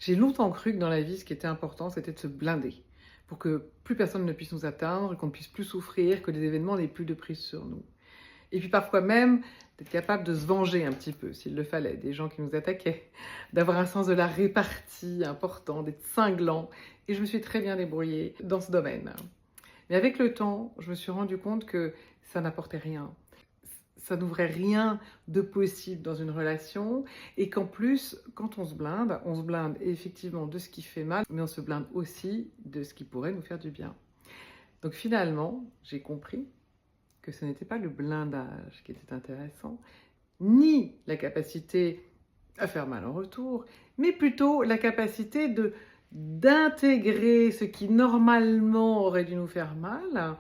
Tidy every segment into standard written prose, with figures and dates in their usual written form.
J'ai longtemps cru que dans la vie, ce qui était important, c'était de se blinder pour que plus personne ne puisse nous atteindre, qu'on ne puisse plus souffrir, que les événements n'aient plus de prise sur nous. Et puis parfois même, d'être capable de se venger un petit peu, s'il le fallait, des gens qui nous attaquaient, d'avoir un sens de la répartie important, d'être cinglant. Et je me suis très bien débrouillée dans ce domaine. Mais avec le temps, je me suis rendu compte que ça n'apportait rien. Ça n'ouvrait rien de possible dans une relation et qu'en plus, quand on se blinde effectivement de ce qui fait mal, mais on se blinde aussi de ce qui pourrait nous faire du bien. Donc finalement, j'ai compris que ce n'était pas le blindage qui était intéressant, ni la capacité à faire mal en retour, mais plutôt la capacité d'intégrer ce qui normalement aurait dû nous faire mal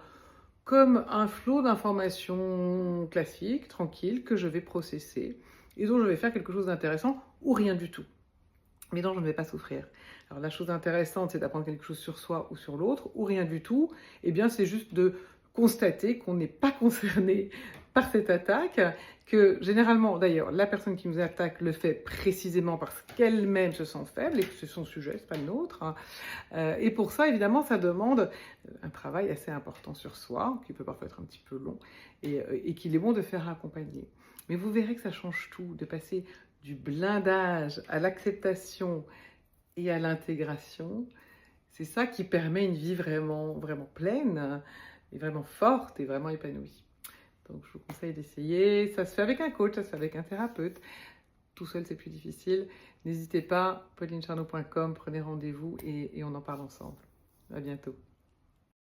comme un flot d'informations classiques, tranquilles, que je vais processer et dont je vais faire quelque chose d'intéressant ou rien du tout, mais dont je ne vais pas souffrir. Alors la chose intéressante, c'est d'apprendre quelque chose sur soi ou sur l'autre, ou rien du tout, eh bien c'est juste de constater qu'on n'est pas concerné par cette attaque, que généralement, d'ailleurs, la personne qui nous attaque le fait précisément parce qu'elle-même se sent faible et que c'est son sujet, c'est pas le nôtre. Et pour ça, évidemment, ça demande un travail assez important sur soi, qui peut parfois être un petit peu long, et qu'il est bon de faire accompagner. Mais vous verrez que ça change tout, de passer du blindage à l'acceptation et à l'intégration. C'est ça qui permet une vie vraiment, vraiment pleine, et vraiment forte, et vraiment épanouie. Donc je vous conseille d'essayer. Ça se fait avec un coach, ça se fait avec un thérapeute. Tout seul, c'est plus difficile. N'hésitez pas, paulinecharnot.com, prenez rendez-vous et on en parle ensemble. À bientôt.